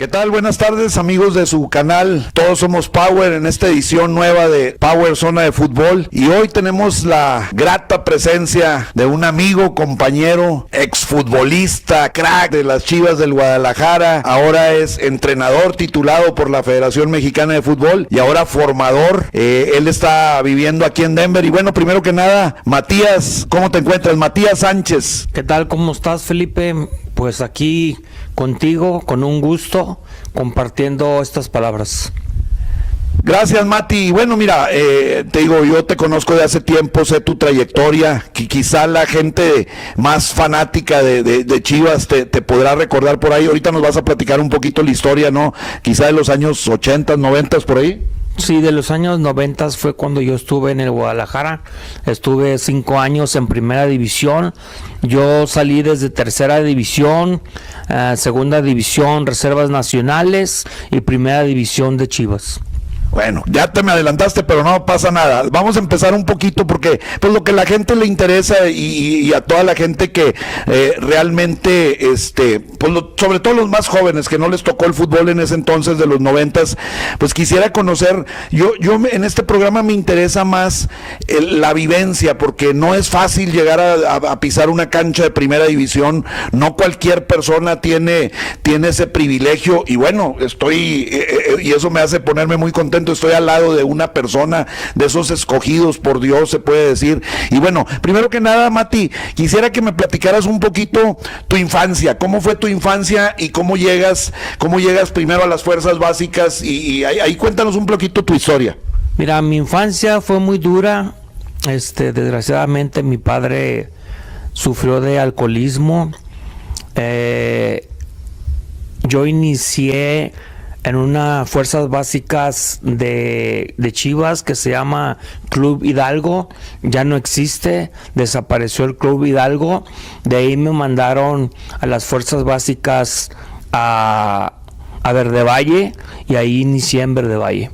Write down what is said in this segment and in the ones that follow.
¿Qué tal? Buenas tardes, amigos de su canal Todos Somos Power, en esta edición nueva de Power Zona de Fútbol. Y hoy tenemos la grata presencia de un amigo, compañero, exfutbolista, crack de las Chivas del Guadalajara. Ahora es entrenador titulado por la Federación Mexicana de Fútbol y ahora formador. Él está viviendo aquí en Denver. Y bueno, primero que nada, Matías, ¿cómo te encuentras? Matías Sánchez. ¿Qué tal? ¿Cómo estás, Felipe? Pues aquí contigo, con un gusto, compartiendo estas palabras. Gracias, Mati. Bueno, mira, te digo, yo te conozco de hace tiempo, sé tu trayectoria, que quizá la gente más fanática de Chivas te podrá recordar por ahí. Ahorita nos vas a platicar un poquito la historia, ¿no? Quizá de los años 80, 90 por ahí. Sí, de los años 90 fue cuando yo estuve en el Guadalajara. Estuve 5 años en primera división. Yo salí desde tercera división, segunda división, reservas nacionales y primera división de Chivas. Bueno, ya te me adelantaste, pero no pasa nada. Vamos a empezar un poquito porque pues lo que la gente le interesa y a toda la gente que realmente, pues sobre todo los más jóvenes que no les tocó el fútbol en ese entonces de los 90s, pues quisiera conocer. Yo en este programa me interesa más la vivencia, porque no es fácil llegar a pisar una cancha de primera división. No cualquier persona tiene ese privilegio y bueno, y eso me hace ponerme muy contento. Estoy al lado de una persona de esos escogidos por Dios, se puede decir. Y bueno, primero que nada, Mati, quisiera que me platicaras un poquito tu infancia. ¿Cómo fue tu infancia y cómo llegas primero a las fuerzas básicas? Y ahí cuéntanos un poquito tu historia. Mira, mi infancia fue muy dura. Desgraciadamente mi padre sufrió de alcoholismo. Yo inicié en una fuerzas básicas de Chivas que se llama Club Hidalgo. Ya no existe, desapareció el Club Hidalgo. De ahí me mandaron a las fuerzas básicas a Verde Valle y ahí inicié en Verde Valle.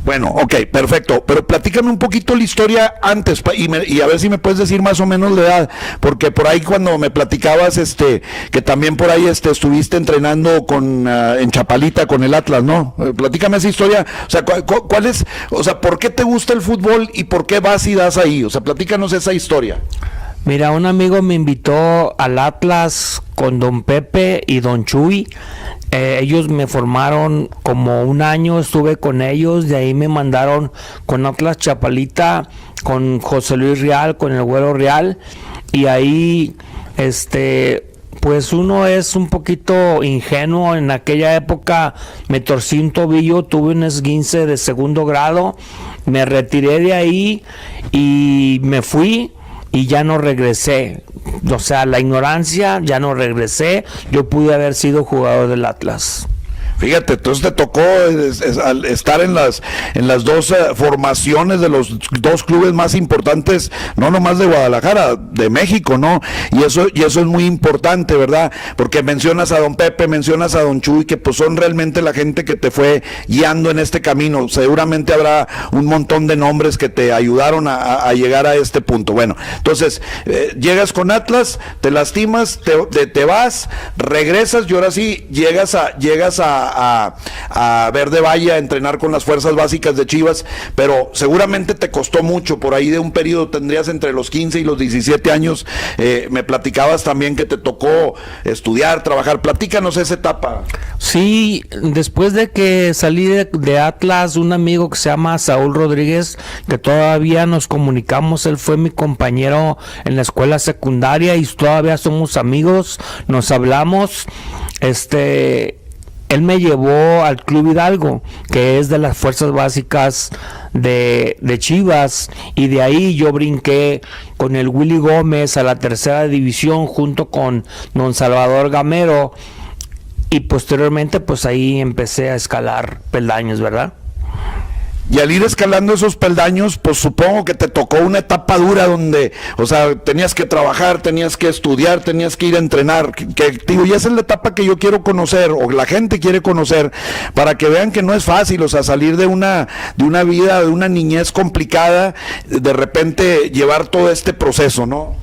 Bueno, ok, perfecto, pero platícame un poquito la historia antes y a ver si me puedes decir más o menos la edad, porque por ahí cuando me platicabas que también por ahí estuviste entrenando en Chapalita con el Atlas, ¿no? Platícame esa historia, o sea, ¿cuál es, o sea, por qué te gusta el fútbol y por qué vas y das ahí? O sea, platícanos esa historia. Mira, un amigo me invitó al Atlas con don Pepe y don Chuy. Ellos me formaron como un año, estuve con ellos, de ahí me mandaron con Atlas Chapalita, con José Luis Real, con el Güero Real, y ahí pues uno es un poquito ingenuo. En aquella época me torcí un tobillo, tuve un esguince de segundo grado, me retiré de ahí y me fui y ya no regresé. O sea, la ignorancia, ya no regresé. Yo pude haber sido jugador del Atlas. Fíjate, entonces te tocó estar en las dos formaciones de los dos clubes más importantes, no nomás de Guadalajara, de México, ¿no? Y eso es muy importante, ¿verdad? Porque mencionas a don Pepe, mencionas a don Chuy, que pues son realmente la gente que te fue guiando en este camino. Seguramente habrá un montón de nombres que te ayudaron a llegar a este punto. Bueno, entonces llegas con Atlas, te lastimas, te vas, regresas y ahora sí llegas a Verde Valle a entrenar con las fuerzas básicas de Chivas, pero seguramente te costó mucho. Por ahí de un periodo tendrías entre los 15 y los 17 años. Me platicabas también que te tocó estudiar, trabajar. Platícanos esa etapa. Sí, después de que salí de Atlas, un amigo que se llama Saúl Rodríguez, que todavía nos comunicamos, él fue mi compañero en la escuela secundaria y todavía somos amigos, nos hablamos. Él me llevó al Club Hidalgo, que es de las fuerzas básicas de Chivas, y de ahí yo brinqué con el Willy Gómez a la tercera división junto con don Salvador Gamero, y posteriormente pues ahí empecé a escalar peldaños, ¿verdad? Y al ir escalando esos peldaños, pues supongo que te tocó una etapa dura donde, o sea, tenías que trabajar, tenías que estudiar, tenías que ir a entrenar, digo, y esa es la etapa que yo quiero conocer, o la gente quiere conocer, para que vean que no es fácil, o sea, salir de una vida, de una niñez complicada, de repente llevar todo este proceso, ¿no?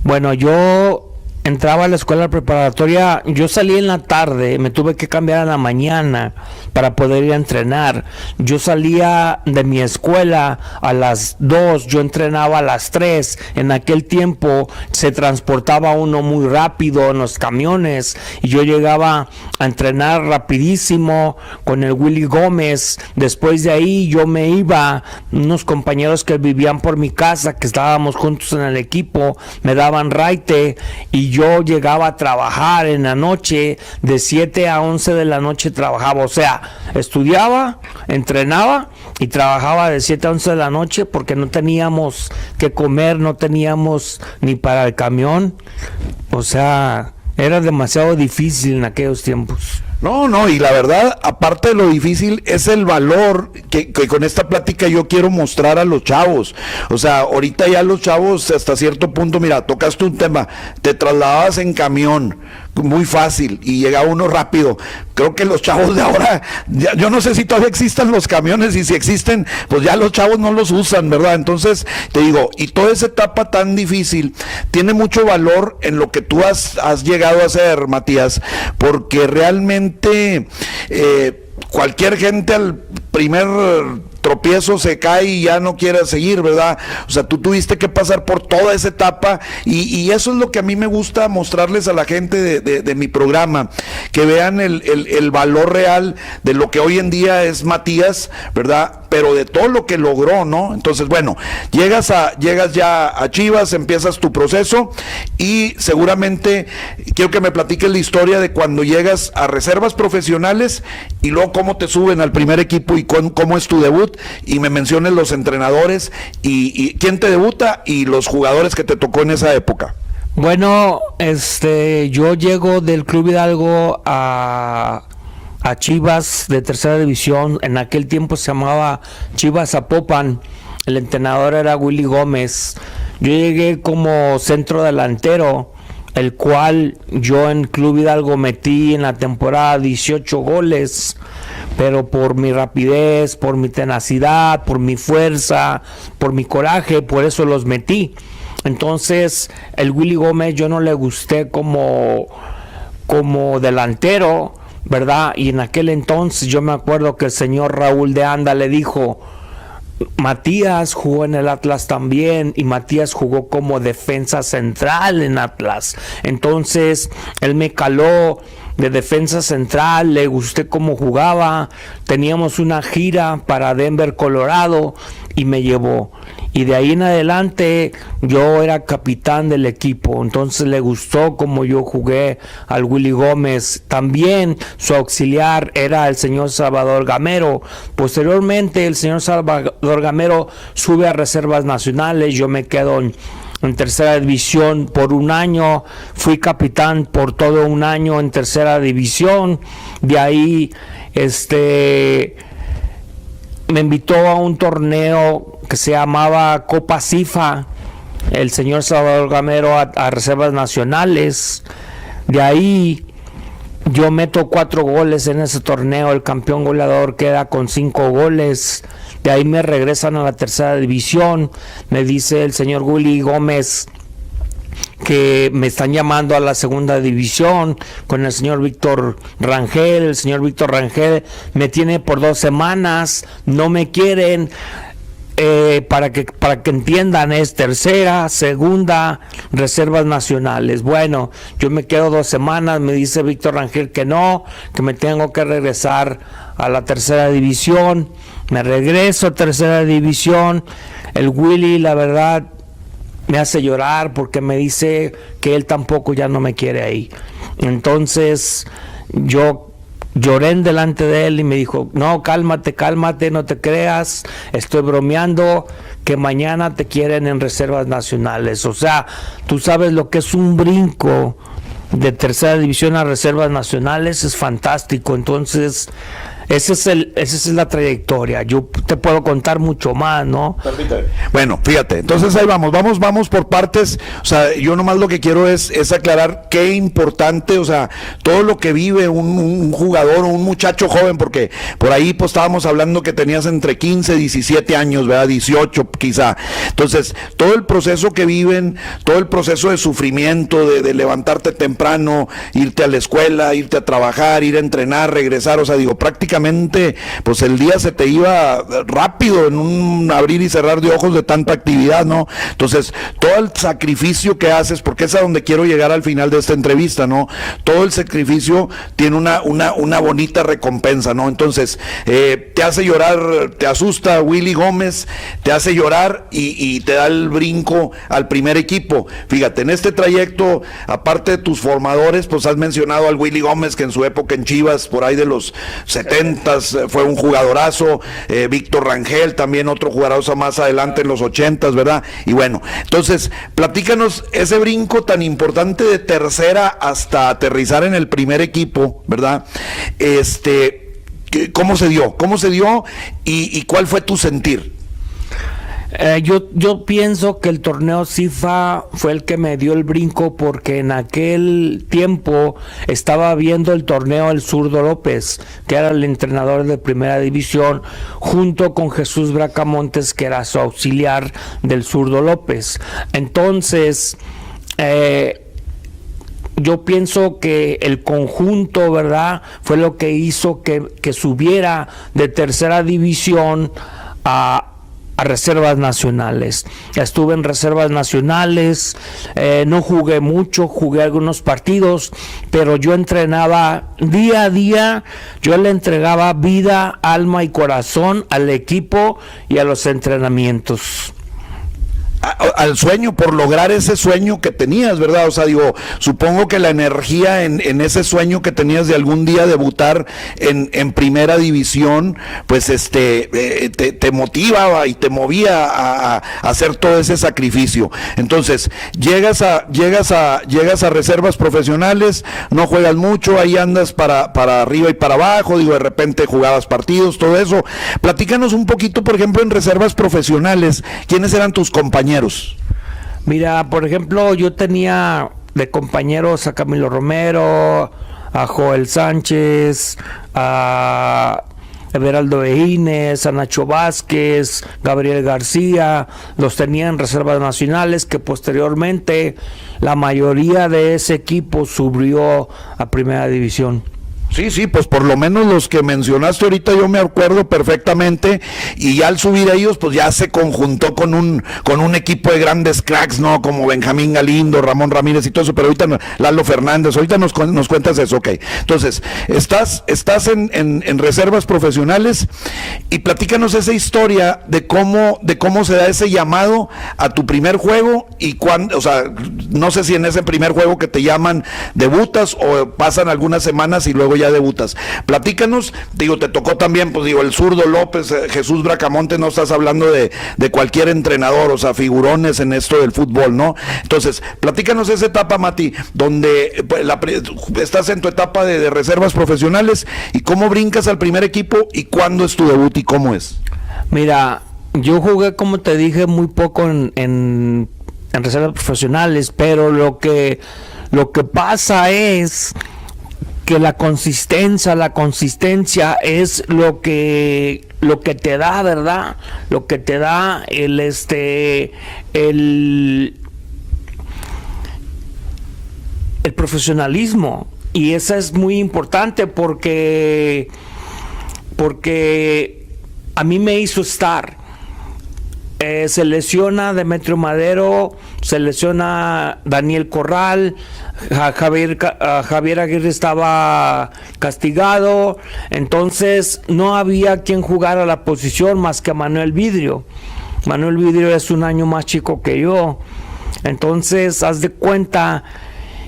Bueno, yo entraba a la escuela preparatoria, yo salí en la tarde, me tuve que cambiar a la mañana para poder ir a entrenar. Yo salía de mi escuela a las 2, yo entrenaba a las 3. En aquel tiempo se transportaba uno muy rápido en los camiones y yo llegaba a entrenar rapidísimo con el Willy Gómez. Después de ahí yo me iba, unos compañeros que vivían por mi casa, que estábamos juntos en el equipo, me daban raite y yo llegaba a trabajar en la noche, de 7 a 11 de la noche trabajaba, o sea, estudiaba, entrenaba y trabajaba de 7 a 11 de la noche porque no teníamos que comer, no teníamos ni para el camión, o sea, era demasiado difícil en aquellos tiempos. No, y la verdad, aparte de lo difícil, es el valor que con esta plática yo quiero mostrar a los chavos. O sea, ahorita ya los chavos hasta cierto punto, mira, tocaste un tema, te trasladabas en camión, muy fácil, y llegaba uno rápido. Creo que los chavos de ahora, yo no sé si todavía existan los camiones, y si existen, pues ya los chavos no los usan, ¿verdad? Entonces, te digo, y toda esa etapa tan difícil, tiene mucho valor en lo que tú has llegado a hacer, Matías, porque realmente cualquier gente al primer tropiezo se cae y ya no quiere seguir, ¿verdad? O sea, tú tuviste que pasar por toda esa etapa y eso es lo que a mí me gusta mostrarles a la gente de mi programa, que vean el valor real de lo que hoy en día es Matías, ¿verdad? Pero de todo lo que logró, ¿no? Entonces, bueno, llegas ya a Chivas, empiezas tu proceso y seguramente quiero que me platiques la historia de cuando llegas a reservas profesionales y luego cómo te suben al primer equipo y cómo es tu debut, y me menciones los entrenadores y quién te debuta y los jugadores que te tocó en esa época. Bueno, yo llego del Club Hidalgo a Chivas de tercera división. En aquel tiempo se llamaba Chivas Zapopan. El entrenador era Willy Gómez. Yo llegué como centro delantero, el cual yo en Club Hidalgo metí en la temporada 18 goles, pero por mi rapidez, por mi tenacidad, por mi fuerza, por mi coraje, por eso los metí. Entonces, el Willy Gómez yo no le gusté como delantero, ¿verdad? Y en aquel entonces yo me acuerdo que el señor Raúl de Anda le dijo: Matías jugó en el Atlas también, y Matías jugó como defensa central en Atlas. Entonces él me caló de defensa central, le gusté cómo jugaba. Teníamos una gira para Denver, Colorado, y me llevó. Y de ahí en adelante yo era capitán del equipo. Entonces le gustó como yo jugué al Willy Gómez. También su auxiliar era el señor Salvador Gamero. Posteriormente el señor Salvador Gamero sube a reservas nacionales. Yo me quedo en tercera división por un año. Fui capitán por todo un año en tercera división. De ahí me invitó a un torneo que se llamaba Copa CIFA, el señor Salvador Gamero, a reservas nacionales. De ahí yo meto 4 goles en ese torneo, el campeón goleador queda con 5 goles. De ahí me regresan a la tercera división. Me dice el señor Willy Gómez que me están llamando a la segunda división con el señor Víctor Rangel. El señor Víctor Rangel me tiene por 2 semanas, no me quieren. Para que entiendan, es tercera, segunda, reservas nacionales. Bueno, yo me quedo 2 semanas, me dice Víctor Rangel que no, que me tengo que regresar a la tercera división. Me regreso a tercera división. El Willy, la verdad, me hace llorar porque me dice que él tampoco ya no me quiere ahí. Entonces yo lloré en delante de él y me dijo: no, cálmate, no te creas, estoy bromeando, que mañana te quieren en reservas nacionales. O sea, tú sabes lo que es un brinco de tercera división a reservas nacionales, es fantástico. Entonces esa es la trayectoria. Yo te puedo contar mucho más, ¿no? Permítame. Bueno, fíjate, entonces ahí vamos por partes. O sea, yo nomás lo que quiero es aclarar qué importante, o sea, todo lo que vive un jugador o un muchacho joven, porque por ahí pues estábamos hablando que tenías entre 15 y 17 años, ¿verdad? 18 quizá. Entonces, todo el proceso que viven, todo el proceso de sufrimiento, de levantarte temprano, irte a la escuela, irte a trabajar, ir a entrenar, regresar, o sea, digo, prácticamente pues el día se te iba rápido en un abrir y cerrar de ojos de tanta actividad, ¿no? Entonces, todo el sacrificio que haces, porque es a donde quiero llegar al final de esta entrevista, ¿no? Todo el sacrificio tiene una bonita recompensa, ¿no? Entonces, te hace llorar, te asusta Willy Gómez, te hace llorar y te da el brinco al primer equipo. Fíjate, en este trayecto, aparte de tus formadores, pues has mencionado al Willy Gómez, que en su época en Chivas, por ahí de los 70s, fue un jugadorazo, Víctor Rangel, también otro jugadorazo más adelante en los 80s, ¿verdad? Y bueno, entonces, platícanos ese brinco tan importante de tercera hasta aterrizar en el primer equipo, ¿verdad? ¿Cómo se dio? ¿Cómo se dio y cuál fue tu sentir? Yo pienso que el torneo CIFA fue el que me dio el brinco, porque en aquel tiempo estaba viendo el torneo el Zurdo López, que era el entrenador de primera división, junto con Jesús Bracamontes, que era su auxiliar del Zurdo López. Entonces, yo pienso que el conjunto, ¿verdad?, fue lo que hizo que subiera de tercera división a reservas nacionales. Estuve en reservas nacionales, no jugué mucho, jugué algunos partidos, pero yo entrenaba día a día, yo le entregaba vida, alma y corazón al equipo y a los entrenamientos. Al sueño, por lograr ese sueño que tenías, ¿verdad? O sea, digo, supongo que la energía en ese sueño que tenías de algún día debutar en primera división, pues te motivaba y te movía a hacer todo ese sacrificio. Entonces, llegas a reservas profesionales, no juegas mucho, ahí andas para arriba y para abajo, digo, de repente jugabas partidos, todo eso. Platícanos un poquito, por ejemplo, en reservas profesionales, ¿quiénes eran tus compañeros? Mira, por ejemplo, yo tenía de compañeros a Camilo Romero, a Joel Sánchez, a Everaldo Eines, a Nacho Vázquez, Gabriel García. Los tenía en reservas nacionales, que posteriormente la mayoría de ese equipo subió a primera división. Sí, pues por lo menos los que mencionaste ahorita yo me acuerdo perfectamente, y ya al subir a ellos pues ya se conjuntó con un equipo de grandes cracks, ¿no? Como Benjamín Galindo, Ramón Ramírez y todo eso, pero ahorita Lalo Fernández, ahorita nos cuentas eso, ok. Entonces, estás en reservas profesionales y platícanos esa historia de cómo se da ese llamado a tu primer juego y cuándo, o sea, no sé si en ese primer juego que te llaman debutas o pasan algunas semanas y luego ya debutas. Platícanos, digo, te tocó también, pues digo, el Zurdo López, Jesús Bracamonte, no estás hablando de cualquier entrenador, o sea, figurones en esto del fútbol, ¿no? Entonces, platícanos esa etapa, Mati, donde estás en tu etapa de reservas profesionales y cómo brincas al primer equipo y cuándo es tu debut y cómo es. Mira, yo jugué, como te dije, muy poco en reservas profesionales, pero lo que pasa es que la consistencia es lo que te da, ¿verdad? Lo que te da el profesionalismo, y eso es muy importante porque a mí me hizo estar. Se lesiona Demetrio Madero, se lesiona Daniel Corral, Javier Aguirre estaba castigado, entonces no había quien jugara la posición más que a Manuel Vidrio. Manuel Vidrio es un año más chico que yo, entonces haz de cuenta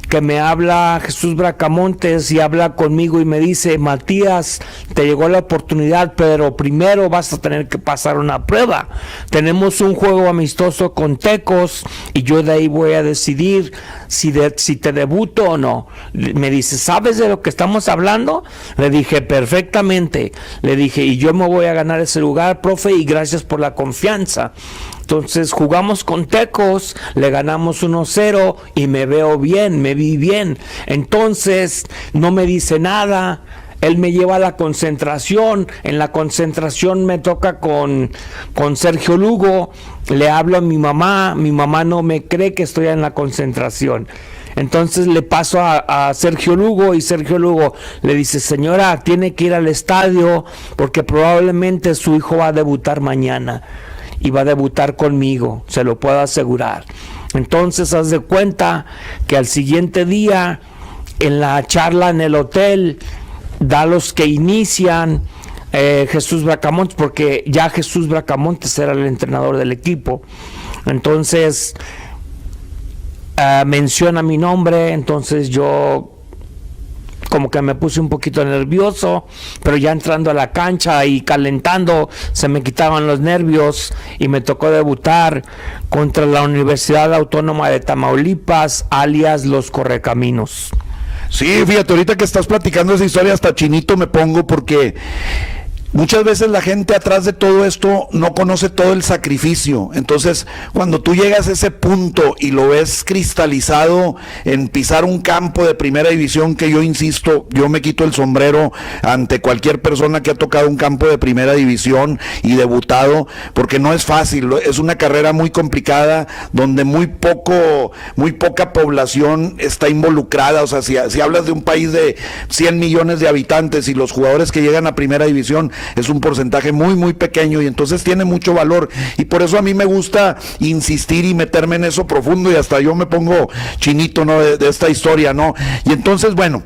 que me habla Jesús Bracamontes y habla conmigo y me dice: Matías, te llegó la oportunidad, pero primero vas a tener que pasar una prueba. Tenemos un juego amistoso con Tecos y yo de ahí voy a decidir si te debuto o no. Me dice: ¿sabes de lo que estamos hablando? Le dije: perfectamente. Le dije: y yo me voy a ganar ese lugar, profe, y gracias por la confianza. Entonces jugamos con Tecos, le ganamos 1-0 y me veo bien, me vi bien. Entonces no me dice nada. Él me lleva a la concentración. En la concentración me toca con Sergio Lugo. Le hablo a mi mamá no me cree que estoy en la concentración. Entonces le paso a Sergio Lugo y Sergio Lugo le dice: señora, tiene que ir al estadio porque probablemente su hijo va a debutar mañana y va a debutar conmigo, se lo puedo asegurar. Entonces haz de cuenta que al siguiente día, en la charla en el hotel, da los que inician Jesús Bracamontes, porque ya Jesús Bracamontes era el entrenador del equipo. Entonces menciona mi nombre. Entonces yo como que me puse un poquito nervioso, pero ya entrando a la cancha y calentando se me quitaban los nervios y me tocó debutar contra la Universidad Autónoma de Tamaulipas, alias Los Correcaminos. Sí, fíjate, ahorita que estás platicando esa historia hasta chinito me pongo, porque muchas veces la gente atrás de todo esto no conoce todo el sacrificio. Entonces, cuando tú llegas a ese punto y lo ves cristalizado en pisar un campo de primera división, que yo insisto, yo me quito el sombrero ante cualquier persona que ha tocado un campo de primera división y debutado, porque no es fácil, es una carrera muy complicada donde muy poca población está involucrada. O sea, si hablas de un país de 100 millones de habitantes y los jugadores que llegan a primera división es un porcentaje muy pequeño, y entonces tiene mucho valor, y por eso a mí me gusta insistir y meterme en eso profundo, y hasta yo me pongo chinito, ¿no? de esta historia, ¿no? Y entonces, bueno,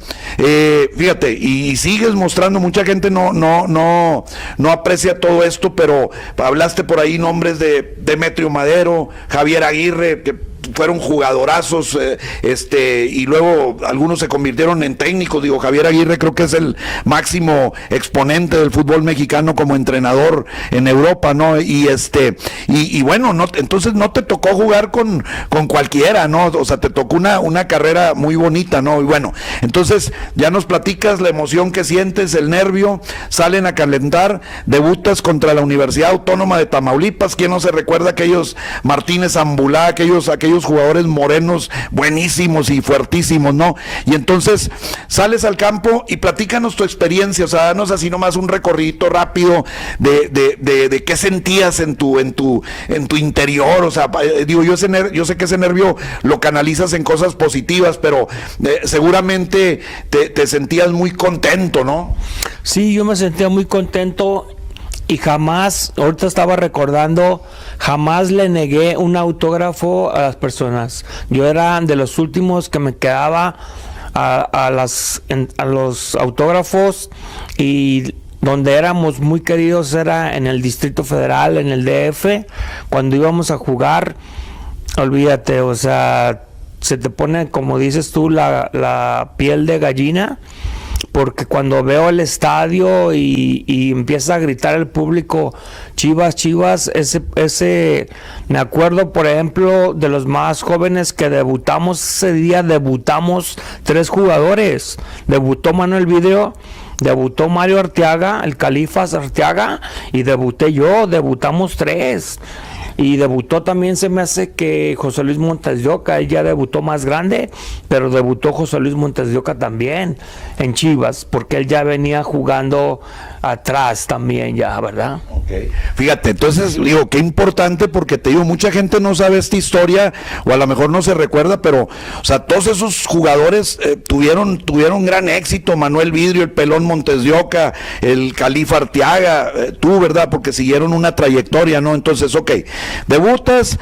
fíjate, y sigues mostrando, mucha gente no aprecia todo esto, pero hablaste por ahí nombres de Demetrio Madero, Javier Aguirre, que fueron jugadorazos, y luego algunos se convirtieron en técnicos. Digo, Javier Aguirre creo que es el máximo exponente del fútbol mexicano como entrenador en Europa, ¿no? Y bueno, entonces no te tocó jugar con cualquiera, ¿no? O sea, te tocó una carrera muy bonita, ¿no? Y bueno, entonces ya nos platicas la emoción que sientes, el nervio, salen a calentar, debutas contra la Universidad Autónoma de Tamaulipas. ¿Quién no se recuerda aquellos Martínez Ambulá, aquellos jugadores morenos buenísimos y fuertísimos, ¿no? Y entonces sales al campo y platícanos tu experiencia, o sea, danos así nomás un recorrido rápido de qué sentías en tu interior. O sea, digo, yo sé que ese nervio lo canalizas en cosas positivas, pero seguramente te sentías muy contento, ¿no? Sí, yo me sentía muy contento. Y jamás, ahorita estaba recordando, jamás le negué un autógrafo a las personas. Yo era de los últimos que me quedaba a los autógrafos, y donde éramos muy queridos era en el Distrito Federal, en el DF. Cuando íbamos a jugar, olvídate, o sea, se te pone, como dices tú, la piel de gallina. Porque cuando veo el estadio y empieza a gritar el público Chivas, Chivas, ese me acuerdo, por ejemplo, de los más jóvenes que debutamos ese día. Debutamos 3 jugadores. Debutó Manuel Vidrio, debutó Mario Arteaga, el Califas Arteaga, y debuté yo. Debutamos 3. Y debutó también, se me hace que José Luis Montes de Oca, él ya debutó más grande, pero debutó José Luis Montes de Oca también en Chivas, porque él ya venía jugando atrás también ya, ¿verdad? Okay. Fíjate, entonces digo, qué importante, porque te digo, mucha gente no sabe esta historia, o a lo mejor no se recuerda, pero, o sea, todos esos jugadores tuvieron gran éxito. Manuel Vidrio, el Pelón Montes de Oca, el Califa Arteaga, tú, ¿verdad? Porque siguieron una trayectoria, ¿no? Entonces, ok, debutas,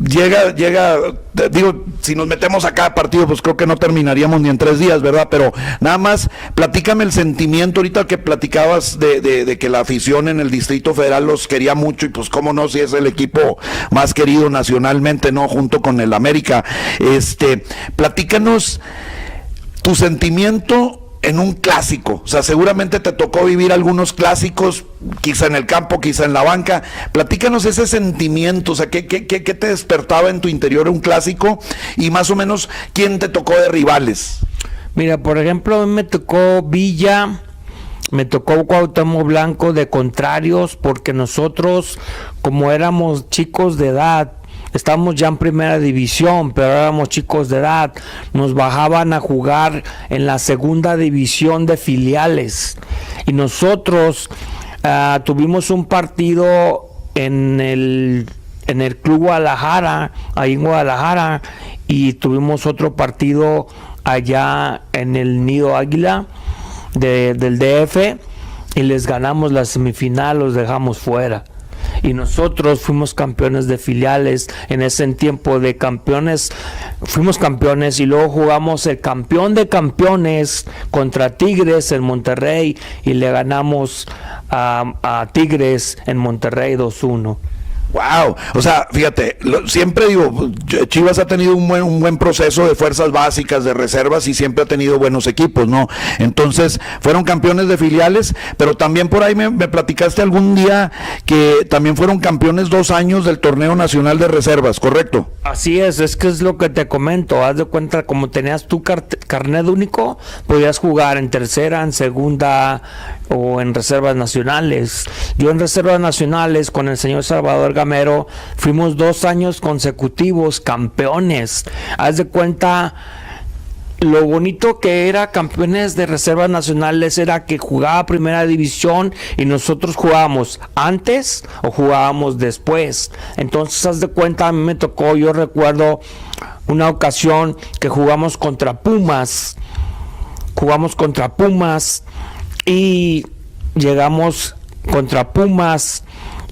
digo, si nos metemos a cada partido, pues creo que no terminaríamos ni en 3 días, ¿verdad? Pero nada más, platícame el sentimiento ahorita que platicabas de que la afición en el Distrito Federal los quería mucho, y pues cómo no, si es el equipo más querido nacionalmente, ¿no? Junto con el América. Platícanos tu sentimiento en un clásico. O sea, seguramente te tocó vivir algunos clásicos, quizá en el campo, quizá en la banca. Platícanos ese sentimiento, o sea, ¿qué te despertaba en tu interior un clásico? Y más o menos, ¿quién te tocó de rivales? Mira, por ejemplo, me tocó Villa, me tocó Cuauhtémoc Blanco de contrarios, porque nosotros, como éramos chicos de edad, estábamos ya en primera división, pero éramos chicos de edad, nos bajaban a jugar en la segunda división de filiales, y nosotros tuvimos un partido en el Club Guadalajara, ahí en Guadalajara, y tuvimos otro partido allá en el Nido Águila del DF, y les ganamos la semifinal, los dejamos fuera. Y nosotros fuimos campeones de filiales. En ese tiempo de campeones, fuimos campeones, y luego jugamos el campeón de campeones contra Tigres en Monterrey, y le ganamos a Tigres en Monterrey 2-1. Wow, o sea, fíjate, siempre digo, Chivas ha tenido un buen proceso de fuerzas básicas, de reservas, y siempre ha tenido buenos equipos, ¿no? Entonces, fueron campeones de filiales, pero también por ahí me platicaste algún día que también fueron campeones 2 años del Torneo Nacional de Reservas, ¿correcto? Así es que es lo que te comento. Haz de cuenta, como tenías tu carnet único, podías jugar en tercera, en segunda o en reservas nacionales. Yo en reservas nacionales con el señor Salvador Gamero fuimos 2 años consecutivos campeones. Haz de cuenta, lo bonito que era campeones de reservas nacionales era que jugaba primera división y nosotros jugábamos antes o jugábamos después. Entonces, haz de cuenta, a mí me tocó, yo recuerdo una ocasión que jugamos contra Pumas y llegamos contra Pumas,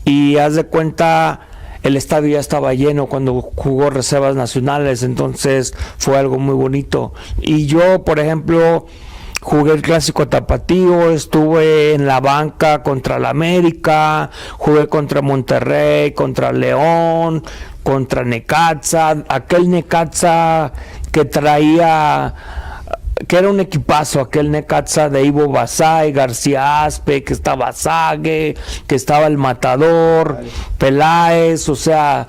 y haz de cuenta, el estadio ya estaba lleno cuando jugó reservas nacionales, entonces fue algo muy bonito. Y yo, por ejemplo, jugué el clásico tapatío, estuve en la banca contra la América, jugué contra Monterrey, contra León, contra Necaxa, aquel Necaxa que traía, que era un equipazo, aquel Necaxa de Ivo Basay, García Aspe, que estaba Sague, que estaba el Matador, Peláez, o sea,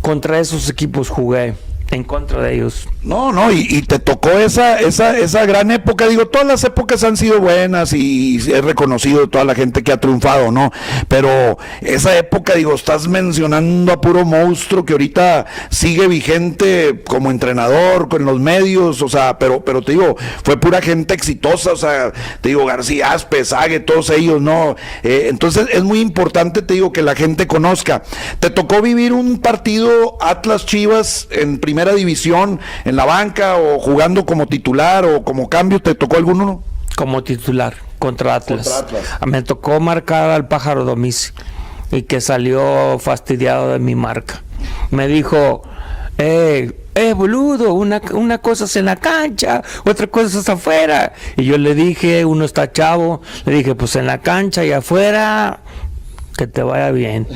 contra esos equipos jugué, en contra de ellos. No, y te tocó esa gran época. Digo, todas las épocas han sido buenas y es reconocido toda la gente que ha triunfado, ¿no? Pero esa época, digo, estás mencionando a puro monstruo que ahorita sigue vigente como entrenador con los medios, o sea, pero te digo, fue pura gente exitosa, o sea, te digo, García Aspe, Sague, todos ellos, ¿no? Entonces es muy importante, te digo, que la gente conozca. ¿Te tocó vivir un partido Atlas Chivas en primera división, en la banca, o jugando como titular o como cambio? ¿Te tocó alguno? Como titular contra Atlas. Me tocó marcar al Pájaro Domínguez, y que salió fastidiado de mi marca. Me dijo, boludo, una cosa es en la cancha, otra cosa es afuera. Y yo le dije, uno está chavo, le dije, pues en la cancha y afuera, que te vaya bien.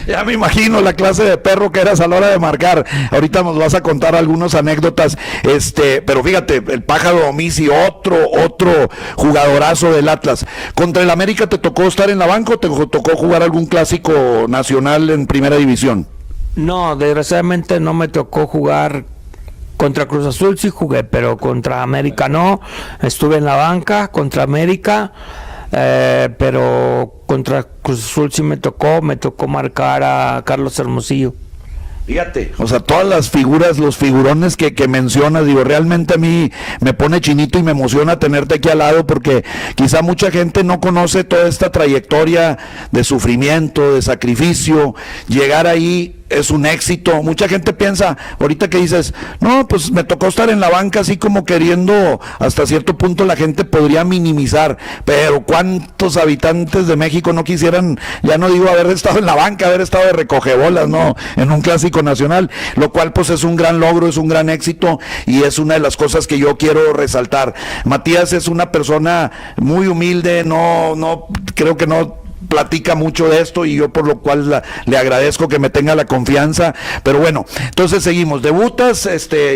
Ya me imagino la clase de perro que eras a la hora de marcar. Ahorita nos vas a contar algunas anécdotas, pero fíjate, el Pájaro Domínguez, otro jugadorazo del Atlas. ¿Contra el América te tocó estar en la banca o te tocó jugar algún clásico nacional en primera división? No, desgraciadamente no me tocó jugar. Contra Cruz Azul sí jugué, pero contra América no. Estuve en la banca contra América, pero contra Cruz Azul sí me tocó marcar a Carlos Hermosillo. Fíjate, o sea, todas las figuras, los figurones que mencionas, digo, realmente a mí me pone chinito y me emociona tenerte aquí al lado, porque quizá mucha gente no conoce toda esta trayectoria de sufrimiento, de sacrificio, llegar ahí es un éxito. Mucha gente piensa, ahorita que dices, no, pues me tocó estar en la banca, así como queriendo, hasta cierto punto la gente podría minimizar, pero ¿cuántos habitantes de México no quisieran, ya no digo haber estado en la banca, haber estado de recogebolas, no, en un clásico nacional? Lo cual pues es un gran logro, es un gran éxito, y es una de las cosas que yo quiero resaltar. Matías es una persona muy humilde, no creo que no platica mucho de esto, y yo por lo cual le agradezco que me tenga la confianza. Pero bueno, entonces seguimos. Debutas,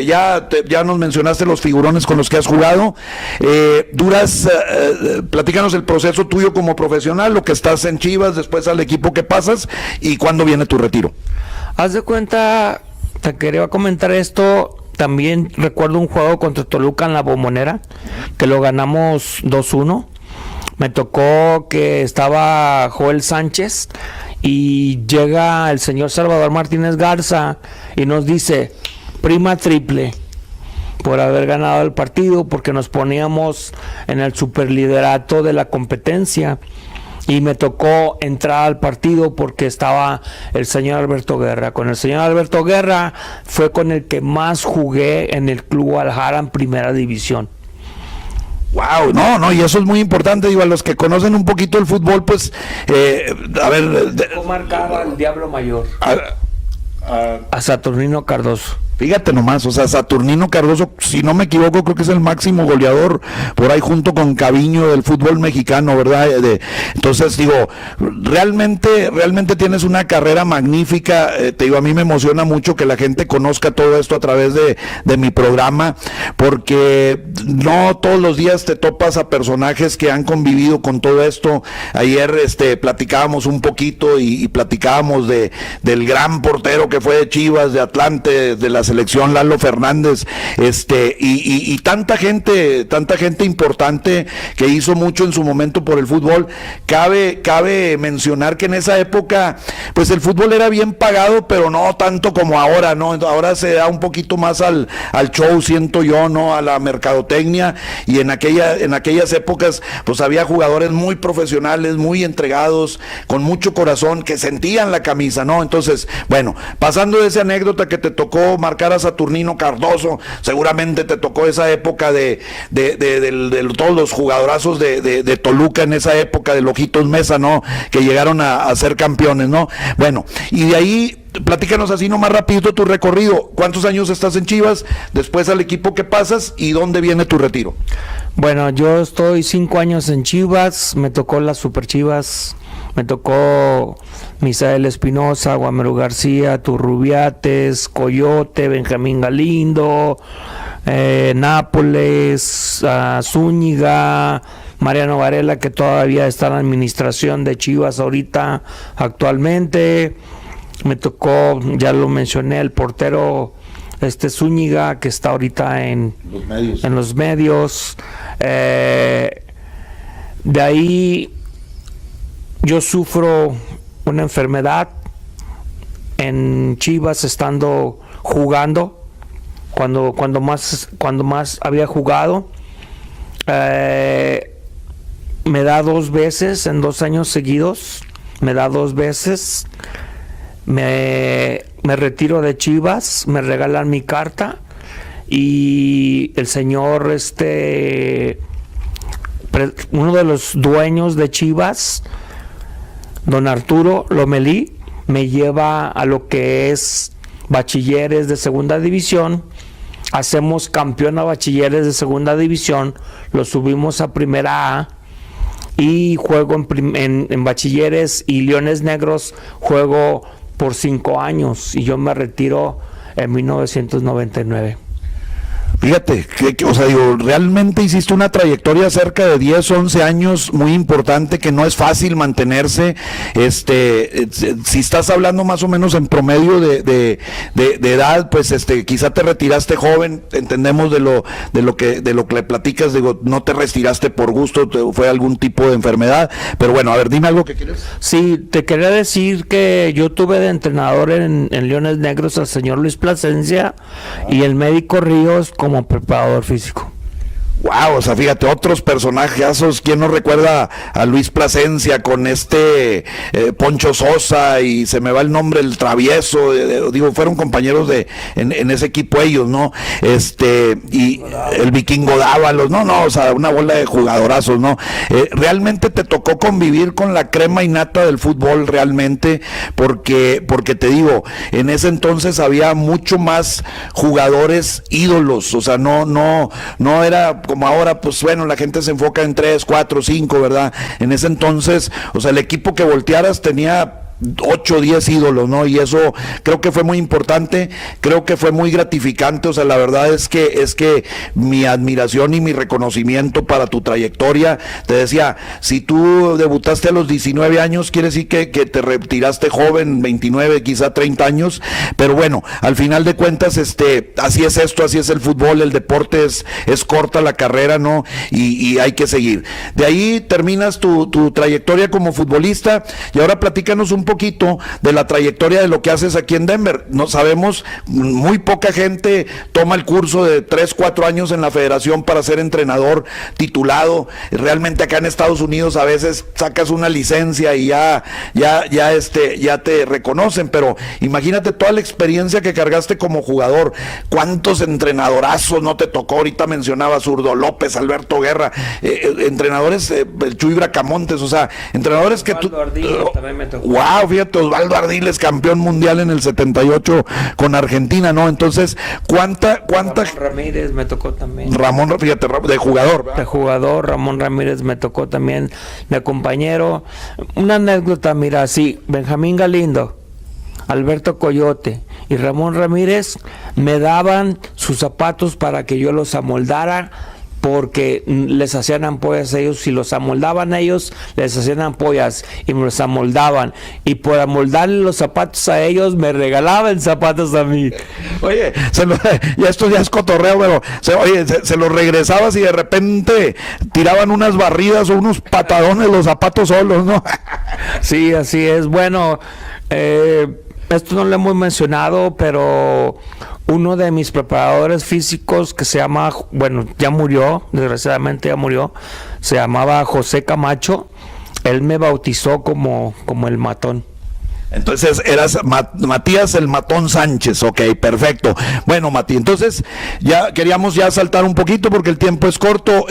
ya nos mencionaste los figurones con los que has jugado. Platícanos el proceso tuyo como profesional, lo que estás en Chivas, después al equipo que pasas, y cuándo viene tu retiro. Haz de cuenta, te quería comentar esto. También recuerdo un juego contra Toluca en la Bombonera, que lo ganamos 2-1. Me tocó que estaba Joel Sánchez y llega el señor Salvador Martínez Garza y nos dice: prima triple por haber ganado el partido, porque nos poníamos en el superliderato de la competencia. Y me tocó entrar al partido porque estaba el señor Alberto Guerra. Con el señor Alberto Guerra fue con el que más jugué en el Club Guadalajara en Primera División. Wow, no, y eso es muy importante, digo, a los que conocen un poquito el fútbol, pues, a ver... ¿Cómo marcaba el Diablo Mayor? A Saturnino Cardoso. Fíjate nomás, o sea, Saturnino Cardoso, si no me equivoco, creo que es el máximo goleador por ahí junto con Caviño del fútbol mexicano, ¿verdad? Entonces, digo, realmente tienes una carrera magnífica. Te digo, a mí me emociona mucho que la gente conozca todo esto a través de mi programa, porque no todos los días te topas a personajes que han convivido con todo esto. Ayer platicábamos un poquito y platicábamos del gran portero que fue de Chivas, de Atlante, de la selección, Lalo Fernández, y tanta gente importante que hizo mucho en su momento por el fútbol. Cabe mencionar que en esa época, pues el fútbol era bien pagado, pero no tanto como ahora, ¿no? Ahora se da un poquito más al show, siento yo, ¿no? A la mercadotecnia, y en aquellas épocas, pues había jugadores muy profesionales, muy entregados, con mucho corazón, que sentían la camisa, ¿no? Entonces, bueno, pasando de esa anécdota que te tocó marcar a Saturnino Cardoso, seguramente te tocó esa época de todos los jugadorazos de Toluca en esa época, de Ojitos Mesa, ¿no? Que llegaron a ser campeones, ¿no? Bueno, y de ahí, platícanos así nomás rapidito tu recorrido. ¿Cuántos años estás en Chivas? Después al equipo que pasas, ¿y dónde viene tu retiro? Bueno, yo estoy 5 años en Chivas, me tocó las Super Chivas, me tocó Misael Espinosa, Guamero García, Turrubiates, Coyote, Benjamín Galindo, Nápoles, Zúñiga, Mariano Varela, que todavía está en la administración de Chivas ahorita actualmente. Me tocó, ya lo mencioné, el portero Zúñiga, que está ahorita en los medios. De ahí yo sufro una enfermedad en Chivas estando jugando, cuando más había jugado. Me da 2 veces en 2 años seguidos, me da 2 veces. Me retiro de Chivas, me regalan mi carta, y el señor uno de los dueños de Chivas, don Arturo Lomelí, me lleva a lo que es Bachilleres de Segunda División. Hacemos campeón a Bachilleres de Segunda División, lo subimos a Primera A, y juego en Bachilleres y Leones Negros, juego por 5 años, y yo me retiro en 1999. Fíjate, o sea, digo, realmente hiciste una trayectoria cerca de 10, 11 años muy importante, que no es fácil mantenerse. Si estás hablando más o menos en promedio de edad, pues quizá te retiraste joven. Entendemos de lo que le platicas, digo, no te retiraste por gusto, fue algún tipo de enfermedad, pero bueno, a ver, dime algo que quieres. Sí, te quería decir que yo tuve de entrenador en Leones Negros al señor Luis Plasencia y el médico Ríos como preparador físico. Wow, o sea, fíjate, otros personajazos, ¿quién no recuerda a Luis Plasencia con Poncho Sosa y se me va el nombre, el Travieso, digo, fueron compañeros en ese equipo ellos, ¿no? Y el Vikingo Dávalos, no, o sea, una bola de jugadorazos, ¿no? Realmente te tocó convivir con la crema innata del fútbol, realmente, porque te digo, en ese entonces había mucho más jugadores ídolos, o sea, no era como ahora, pues bueno, la gente se enfoca en 3, 4, 5, ¿verdad? En ese entonces, o sea, el equipo que voltearas tenía 8 o 10 ídolos, ¿no? Y eso creo que fue muy importante, creo que fue muy gratificante, o sea, la verdad es que mi admiración y mi reconocimiento para tu trayectoria, te decía, si tú debutaste a los 19 años, quiere decir que te retiraste joven, 29, quizá 30 años, pero bueno, al final de cuentas, así es esto, así es el fútbol, el deporte es corta la carrera, ¿no? Y hay que seguir. De ahí terminas tu trayectoria como futbolista, y ahora platícanos un poquito de la trayectoria de lo que haces aquí en Denver. No sabemos, muy poca gente toma el curso de 3, 4 años en la federación para ser entrenador titulado. Realmente acá en Estados Unidos a veces sacas una licencia y ya te reconocen, pero imagínate toda la experiencia que cargaste como jugador. ¿Cuántos entrenadorazos no te tocó? Ahorita mencionaba Zurdo López, Alberto Guerra, entrenadores, el Chuy Bracamontes, o sea, entrenadores que tú... También me tocó. Wow, fíjate, Osvaldo Ardiles, campeón mundial en el 78 con Argentina, ¿no? Entonces, ¿cuánta? Ramón Ramírez me tocó también. Ramón, fíjate, de jugador, ¿verdad? De jugador, Ramón Ramírez me tocó también, de compañero. Una anécdota, mira, sí, Benjamín Galindo, Alberto Coyote y Ramón Ramírez me daban sus zapatos para que yo los amoldara, porque les hacían ampollas a ellos, si los amoldaban a ellos, les hacían ampollas y me los amoldaban, y por amoldarle los zapatos a ellos, me regalaban zapatos a mí. Oye, ya esto ya es cotorreo, pero se los regresabas y de repente tiraban unas barridas o unos patadones los zapatos solos, ¿no? Sí, así es. Bueno, esto no lo hemos mencionado, pero uno de mis preparadores físicos que se llama, bueno, ya murió, desgraciadamente ya murió, se llamaba José Camacho. Él me bautizó como el matón. Entonces eras Matías el Matón Sánchez, ok, perfecto. Bueno, Mati, entonces ya queríamos saltar un poquito porque el tiempo es corto.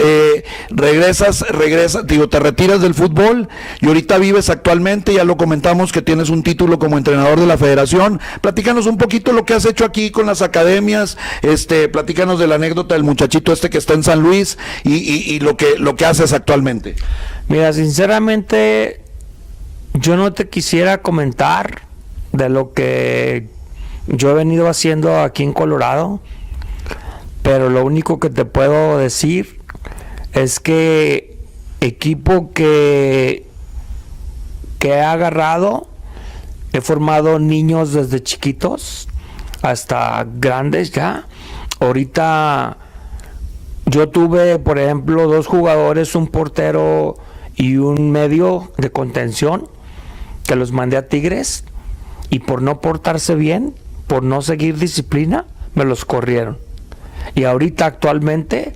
Regresas, te retiras del fútbol y ahorita vives actualmente, ya lo comentamos que tienes un título como entrenador de la federación. Platícanos un poquito lo que has hecho aquí con las academias, platícanos de la anécdota del muchachito que está en San Luis y lo que haces actualmente. Mira, sinceramente, yo no te quisiera comentar de lo que yo he venido haciendo aquí en Colorado, pero lo único que te puedo decir es que equipo que he agarrado, he formado niños desde chiquitos hasta grandes ya. Ahorita yo tuve, por ejemplo, 2 jugadores, un portero y un medio de contención, que los mandé a Tigres, y por no portarse bien, por no seguir disciplina, me los corrieron. Y ahorita actualmente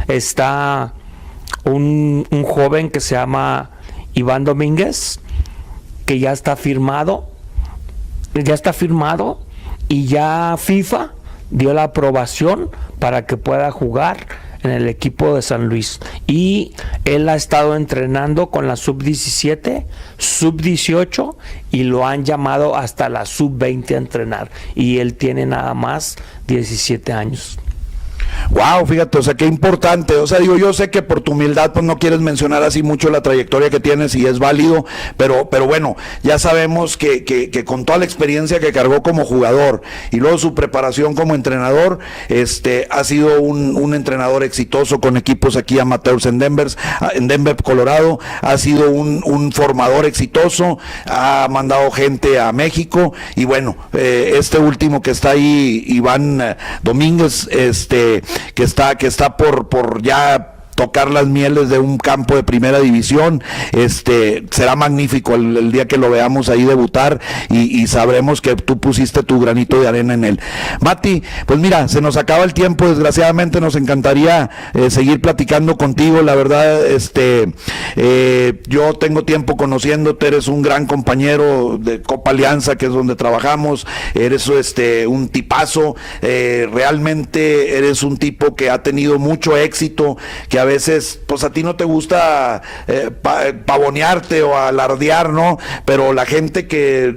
está un joven que se llama Iván Domínguez, que ya está firmado y ya FIFA dio la aprobación para que pueda jugar en el equipo de San Luis, y él ha estado entrenando con la sub-17, sub-18, y lo han llamado hasta la sub-20 a entrenar, y él tiene nada más 17 años. Wow, fíjate, o sea, qué importante. O sea, digo, yo sé que por tu humildad pues no quieres mencionar así mucho la trayectoria que tienes y es válido, pero bueno, ya sabemos que con toda la experiencia que cargó como jugador y luego su preparación como entrenador, ha sido un entrenador exitoso con equipos aquí amateurs en Denver, Colorado, ha sido un formador exitoso, ha mandado gente a México, y bueno, este último que está ahí, Iván Domínguez, que está por ya tocar las mieles de un campo de primera división. Será magnífico el día que lo veamos ahí debutar y sabremos que tú pusiste tu granito de arena en él. Mati, pues mira, se nos acaba el tiempo, desgraciadamente nos encantaría seguir platicando contigo, la verdad, yo tengo tiempo conociéndote, eres un gran compañero de Copa Alianza, que es donde trabajamos, eres un tipazo, realmente eres un tipo que ha tenido mucho éxito, que a veces pues a ti no te gusta pavonearte o alardear, ¿no? Pero la gente que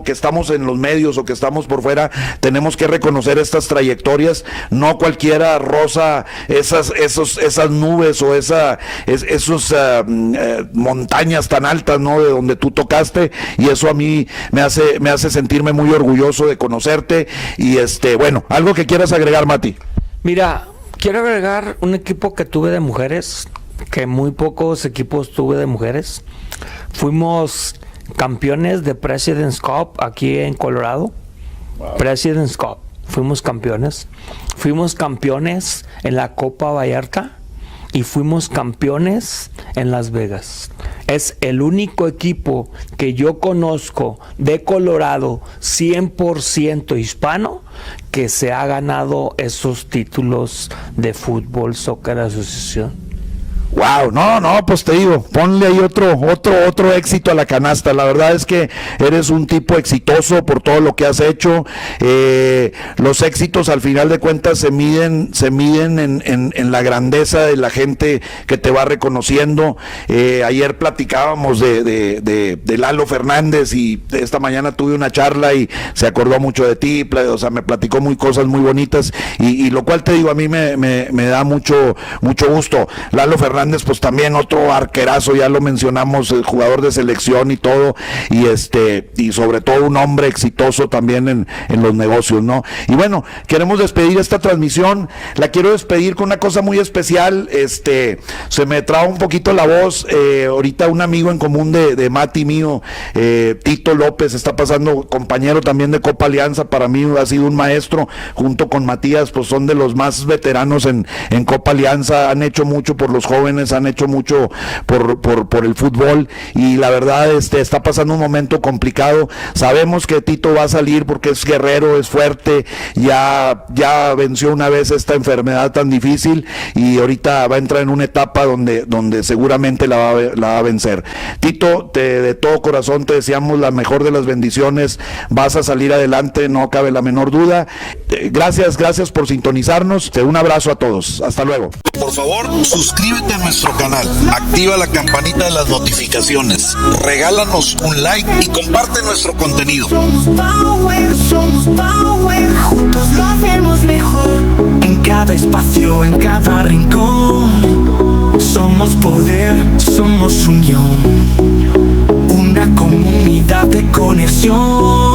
estamos en los medios o que estamos por fuera, tenemos que reconocer estas trayectorias. No cualquiera roza esas nubes o esos montañas tan altas, ¿no? De donde tú tocaste, y eso a mí me hace sentirme muy orgulloso de conocerte. Y bueno, algo que quieras agregar, Mati. Mira, quiero agregar un equipo que tuve de mujeres, que muy pocos equipos tuve de mujeres. Fuimos campeones de President's Cup aquí en Colorado. Wow. President's Cup, fuimos campeones en la Copa Vallarta y fuimos campeones en Las Vegas. Es el único equipo que yo conozco de Colorado 100% hispano que se ha ganado esos títulos de fútbol, soccer, asociación. Wow, no, pues te digo, ponle ahí otro éxito a la canasta. La verdad es que eres un tipo exitoso por todo lo que has hecho. Los éxitos al final de cuentas se miden en la grandeza de la gente que te va reconociendo. Ayer platicábamos de Lalo Fernández, y esta mañana tuve una charla y se acordó mucho de ti, o sea, me platicó cosas muy bonitas, y lo cual te digo, a mí me da mucho gusto. Lalo Fernández, pues también otro arquerazo, ya lo mencionamos, el jugador de selección y todo, y sobre todo un hombre exitoso también en los negocios, ¿no? Y bueno, queremos despedir esta transmisión. La quiero despedir con una cosa muy especial. Se me traba un poquito la voz. Ahorita un amigo en común de Mati mío, Tito López, está pasando, compañero también de Copa Alianza, para mí ha sido un maestro, junto con Matías, pues son de los más veteranos en Copa Alianza, han hecho mucho por los jóvenes, han hecho mucho por el fútbol, y la verdad está pasando un momento complicado. Sabemos que Tito va a salir porque es guerrero, es fuerte, ya venció una vez esta enfermedad tan difícil, y ahorita va a entrar en una etapa donde seguramente la va a vencer. Tito, de todo corazón te deseamos la mejor de las bendiciones, vas a salir adelante, no cabe la menor duda. Gracias por sintonizarnos, un abrazo a todos, hasta luego. Por favor, suscríbete a nuestro canal, activa la campanita de las notificaciones, regálanos un like y comparte nuestro contenido. Somos Power, juntos lo hacemos mejor. En cada espacio, en cada rincón, somos poder, somos unión, una comunidad de conexión.